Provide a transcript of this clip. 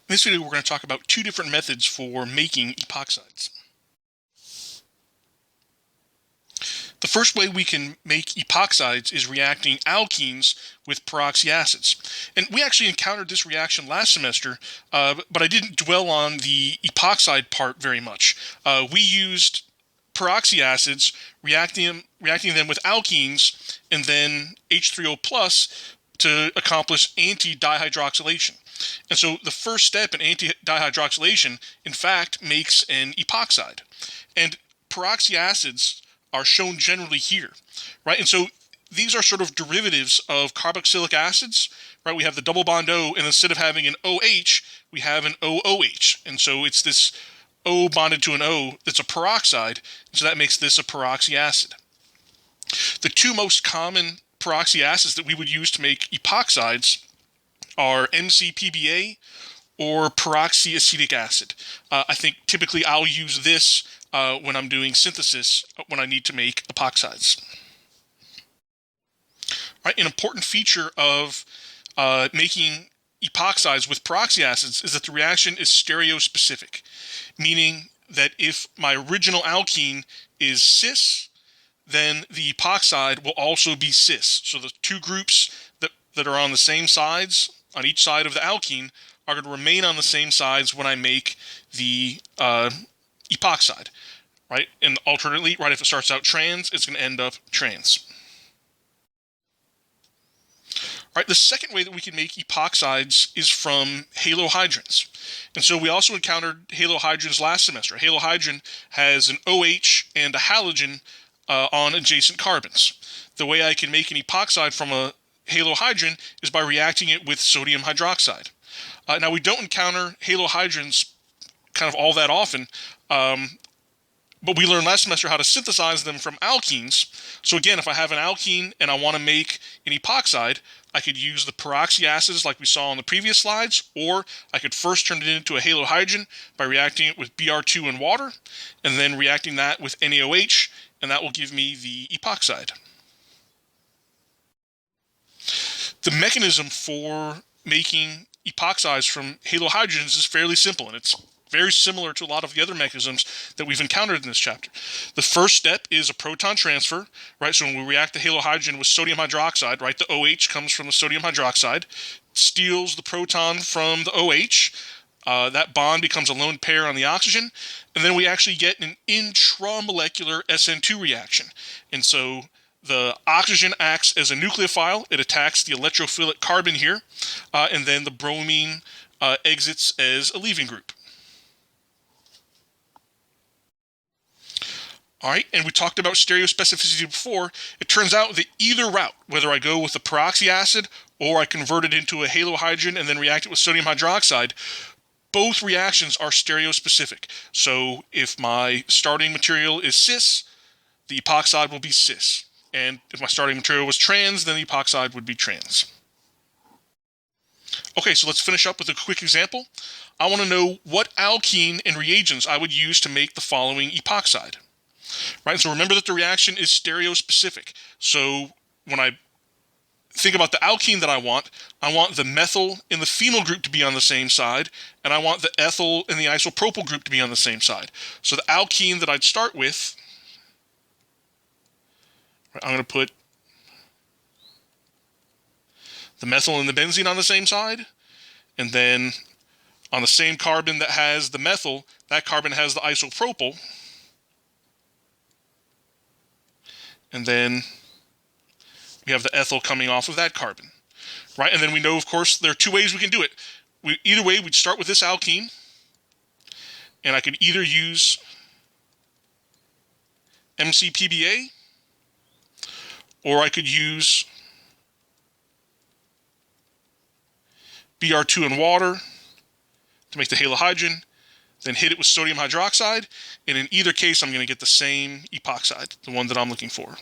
In this video, we're going to talk about two different methods for making epoxides. The first way we can make epoxides is reacting alkenes with peroxy acids. And we actually encountered this reaction last semester, but I didn't dwell on the epoxide part very much. We used peroxy acids, reacting them with alkenes, and then H3O plus to accomplish anti-dihydroxylation. And so the first step in anti-dihydroxylation, in fact, makes an epoxide. And peroxy acids are shown generally here, right? And so these are sort of derivatives of carboxylic acids, right? We have the double bond O, and instead of having an OH, we have an OOH. And so it's this O bonded to an O that's a peroxide, so that makes this a peroxy acid. The two most common peroxy acids that we would use to make epoxides are MCPBA or peroxyacetic acid. I think typically I'll use this when I'm doing synthesis when I need to make epoxides. Right, an important feature of making epoxides with peroxy acids is that the reaction is stereospecific, meaning that if my original alkene is cis, then the epoxide will also be cis. So the two groups that are on the same sides, on each side of the alkene, are going to remain on the same sides when I make the epoxide, right? And alternately, right, if it starts out trans, it's going to end up trans. All right, the second way that we can make epoxides is from halohydrins. And so we also encountered halohydrins last semester. A halohydrin has an OH and a halogen on adjacent carbons. The way I can make an epoxide from a halohydrin is by reacting it with sodium hydroxide. Now, we don't encounter halohydrins kind of all that often, but we learned last semester how to synthesize them from alkenes. So again, if I have an alkene and I want to make an epoxide, I could use the peroxy acids like we saw on the previous slides, or I could first turn it into a halohydrin by reacting it with Br2 and water, and then reacting that with NaOH, and that will give me the epoxide. The mechanism for making epoxides from halohydrins is fairly simple, and it's very similar to a lot of the other mechanisms that we've encountered in this chapter. The first step is a proton transfer, right? So when we react the halohydrin with sodium hydroxide, right, the OH comes from the sodium hydroxide, steals the proton from the OH, that bond becomes a lone pair on the oxygen, and then we actually get an intramolecular SN2 reaction. And so the oxygen acts as a nucleophile. It attacks the electrophilic carbon here, and then the bromine exits as a leaving group. All right, and we talked about stereospecificity before. It turns out that either route, whether I go with a peroxy acid or I convert it into a halohydrin and then react it with sodium hydroxide, both reactions are stereospecific. So if my starting material is cis, the epoxide will be cis. And if my starting material was trans, then the epoxide would be trans. Okay, so let's finish up with a quick example. I want to know what alkene and reagents I would use to make the following epoxide. Right, so remember that the reaction is stereospecific. So when I think about the alkene that I want the methyl and the phenyl group to be on the same side, and I want the ethyl and the isopropyl group to be on the same side. So the alkene that I'd start with, I'm going to put the methyl and the benzene on the same side, and then on the same carbon that has the methyl, that carbon has the isopropyl, and then we have the ethyl coming off of that carbon, right? And then we know, of course, there are two ways we can do it. Either way, we'd start with this alkene, and I could either use MCPBA, or I could use Br2 and water to make the halohydrin, then hit it with sodium hydroxide, and in either case I'm going to get the same epoxide, the one that I'm looking for.